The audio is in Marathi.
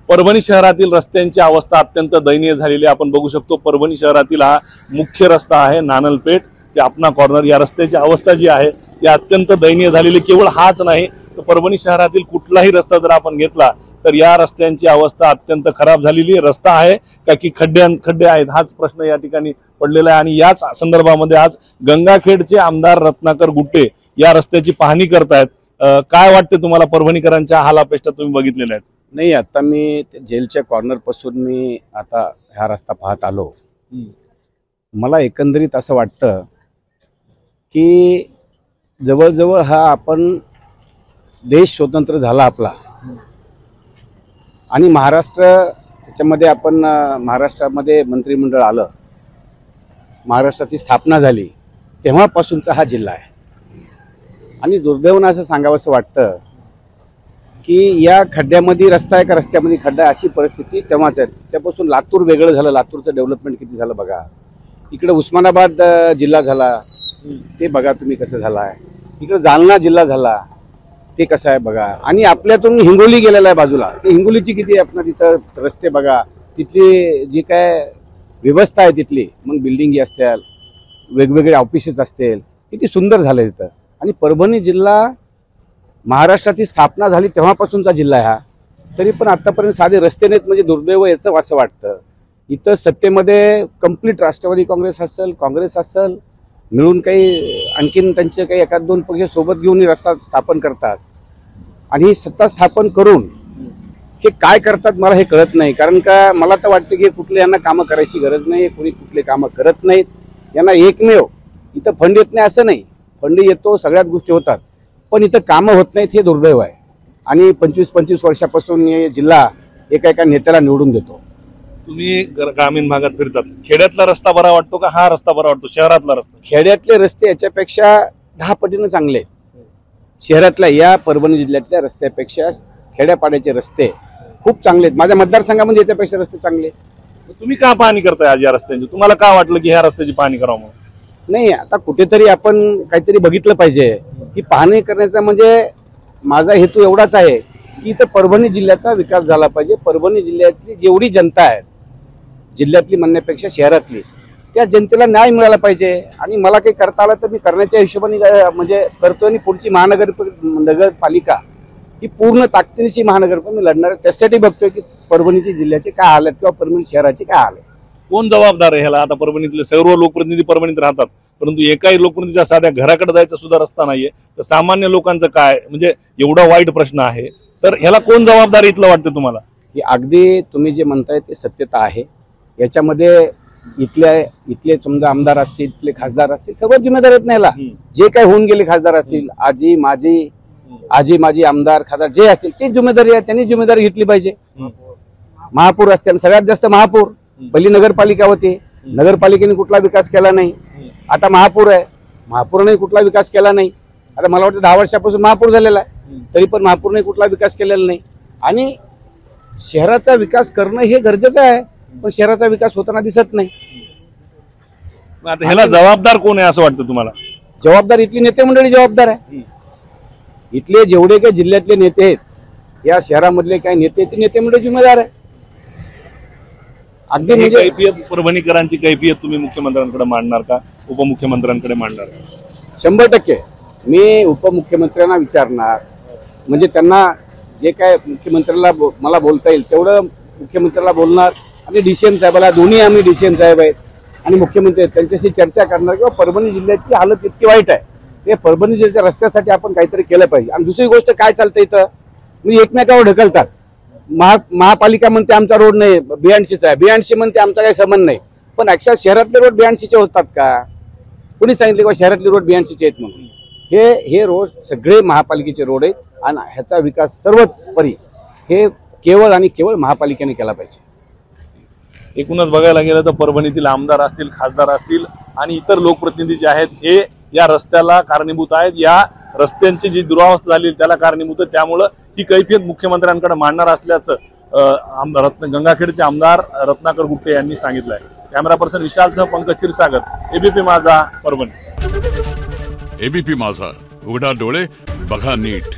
परभणी शहरातील रस्त्यांची अवस्था अत्यंत दयनीय झालेली आहे। आपण बघू शकतो परभणी शहरातील हा मुख्य रस्ता आहे नानलपेठ ते आपना कॉर्नर। या रस्त्याची अवस्था जी आहे ती अत्यंत दयनीय झालेली। केवळ हाच नाही तर परभणी शहरातील कुठलाही रस्ता जर आपण घेतला तर या रस्त्यांची अवस्था अत्यंत खराब झालेली आहे। रस्ता आहे का की खड्डे आहेत हाच प्रश्न या ठिकाणी पडलेला आहे। आणि याच संदर्भामध्ये आज गंगाखेडचे आमदार रत्नाकर गुट्टे या रस्त्याची पाहणी करतायत। काय वाटते तुम्हाला परभणीकरांच्या हालापेष्टा तुम्ही बघितलेल्या आहेत? नाही, आता मी जेलच्या कॉर्नर पासून मी आता हा रस्ता पाहत आलो। मला एकंदरीत असं वाटतं की जवळजवळ हा आपण देश स्वतंत्र झाला आपला आणि महाराष्ट्र त्याच्यामध्ये आपण महाराष्ट्रामध्ये मंत्रिमंडळ आलं, महाराष्ट्राची स्थापना झाली तेव्हापासूनचा हा जिल्हा आहे। आणि दुर्दैवानं असं सांगावंसं वाटतं की या खड्ड्यामध्ये रस्ता आहे का रस्त्यामध्ये खड्डा अशी परिस्थिती तेव्हाच आहे। त्यापासून लातूर वेगळं झालं, लातूरचं डेव्हलपमेंट किती झालं बघा। इकडे उस्मानाबाद जिल्हा झाला ते बघा तुम्ही कसं झालं आहे। इकडे जालना जिल्हा झाला ते कसं आहे बघा। आणि आपल्यातून हिंगोली गेलेला आहे बाजूला, ते हिंगोलीची किती आपण तिथं रस्ते बघा, तिथली जी काय व्यवस्था आहे तिथली, मग बिल्डिंगी असतील, वेगवेगळे ऑफिसेस असतील, किती सुंदर झालं तिथं। आणि परभणी जिल्हा महाराष्ट्राची स्थापना झाली तेव्हापासूनचा जिल्हा हा, तरी पण आतापर्यंत साधे रस्ते नाहीत म्हणजे दुर्दैव याचं असं वाटतं। इथं सत्तेमध्ये कंप्लीट राष्ट्रवादी काँग्रेस असेल मिळून काही आणखीन त्यांचे काही एखाद दोन पक्ष सोबत घेऊन रस्ता स्थापन करतात आणि ही सत्ता स्थापन करून हे काय करतात मला हे कळत नाही। कारण का मला तर वाटतं की कुठले यांना कामं करायची गरज नाही, कोणी कुठले कामं करत नाहीत। यांना एकमेव इथं फंड येत नाही असं नाही, फंड येतो, सगळ्याच गोष्टी होतात, पण इथं कामं होत नाहीत हे दुर्दैव आहे। आणि 25-25 वर्षापासून हे जिल्हा एका नेत्याला निवडून देतो। तुम्ही ग्रामीण भागात फिरतात, खेड्यातला रस्ता बरा वाटतो का हा रस्ता बरा वाटतो शहरातला रस्ता? खेड्यातले रस्ते याच्यापेक्षा 10 पटीनं चांगले आहेत। शहरातल्या या परभणी जिल्ह्यातल्या रस्त्यापेक्षा खेड्यापाड्याचे रस्ते खूप चांगले आहेत। माझ्या मतदारसंघामध्ये याच्यापेक्षा रस्ते चांगले। तुम्ही का पाहणी करताय आज या रस्त्यांची? तुम्हाला का वाटलं की ह्या रस्त्याची पाहणी करावं म्हणून? नाही, आता कुठेतरी आपण काहीतरी बघितलं पाहिजे की पाहणी करण्याचा म्हणजे माझा हेतू एवढाच आहे की इथं परभणी जिल्ह्याचा विकास झाला पाहिजे। परभणी जिल्ह्यातली जेवढी जनता आहे, जिल्ह्यातली म्हणण्यापेक्षा शहरातली, त्या जनतेला न्याय मिळाला पाहिजे। आणि मला काही करता आलं तर मी करण्याच्या हिशोबाने म्हणजे करतो। आणि पुढची नगरपालिका ही पूर्ण ताकदीची महानगरपालिका मी लढणार आहे। त्यासाठी बघतोय की परभणीची जिल्ह्याचे काय हाल आहेत किंवा परभणी शहराचे काय हाल आहे। कोण जबाबदार आहे ह्याला? आता परभणीतले सर्व लोकप्रतिनिधी परभणीत राहतात, परंतु एकाही लोकप्रतिनिधीच्या साध्या घराकडे जायचा सुद्धा रस्ता नाहीये, तर सामान्य लोकांचं काय? म्हणजे एवढा वाईट प्रश्न आहे, तर ह्याला कोण जबाबदार इथलं वाटतं तुम्हाला? की अगदी तुम्ही जे म्हणताय ते सत्यता आहे। याच्यामध्ये इथले समजा आमदार असतील, इथले खासदार असतील, सर्व जिम्मेदार आहेत ना याला। जे काय होऊन गेले खासदार असतील, आजी माझी आमदार खासदार जे असतील ते जिम्मेदारी आहे, त्यांनी जिम्मेदारी घेतली पाहिजे। महापौर असतील, सगळ्यात जास्त महापौर, पहिली नगरपालिका होती, नगरपालिकेने कुठला विकास केला नाही। आता महापौर आहे, महापौराने कुठला विकास केला नाही। आता मला वाटतं 10 वर्षापासून महापौर झालेला आहे, तरी पण महापौरने कुठला विकास केलेला नाही। आणि शहराचा विकास करणं हे गरजेचं आहे, पण शहराचा विकास होताना दिसत नाही। आता ह्याला जबाबदार कोण आहे असं वाटतं तुम्हाला? जबाबदार इथली नेते मंडळी जबाबदार आहे। इथले जेवढे काही जिल्ह्यातले नेते आहेत, या शहरामधले काही नेते, ते नेते मंडळी जिम्मेदार आहे। अगदी म्हणजे कैफियत परभणीकरांची कैफियत तुम्ही मुख्यमंत्र्यांकडे मांडणार का उपमुख्यमंत्र्यांकडे मांडणार? 100% मी उपमुख्यमंत्र्यांना विचारणार, म्हणजे त्यांना जे काय मुख्यमंत्र्याला मला बोलता येईल तेवढं मुख्यमंत्र्याला बोलणार। आणि DCM साहेबाला, दोन्ही आम्ही DCM साहेब आहेत आणि मुख्यमंत्री आहेत, त्यांच्याशी चर्चा करणार किंवा परभणी जिल्ह्याची हालत इतकी वाईट आहे, ते परभणी जिल्ह्याच्या रस्त्यासाठी आपण काहीतरी केलं पाहिजे। आणि दुसरी गोष्ट काय चालतं इथं, मी एकमेकावर ढकलतात। महापालिका म्हणते आमचा रोड नाही, BNCचा आहे, BNC म्हणते आमचा काही संबंध नाही, पण अक्षर शहरातले रोड BNCचे होतात का? कोणी सांगितले का शहरातले रोड BNCचे आहेत म्हणून? हे रोड सगळे महापालिकेचे रोड आहेत आणि ह्याचा विकास सर्वोपरी हे केवळ आणि केवळ महापालिकेने केला पाहिजे। एकूणच बघायला गेलं तर परभणीतील आमदार असतील, खासदार असतील आणि इतर लोकप्रतिनिधी जे आहेत हे या रस्त्याला कारणीभूत आहेत। या रस्त्यांची जी दुरावस्था झाली त्याला कारणीभूत आहे, त्यामुळे ही कैफियत मुख्यमंत्र्यांकडे मांडणार असल्याचं गंगाखेडचे आमदार रत्नाकर गुट्टे यांनी सांगितलं आहे। कॅमेरा पर्सन विशालसह पंकज क्षीरसागर, ABP माझा, परभणी। ABP माझा, उघडा डोळे बघा नीट।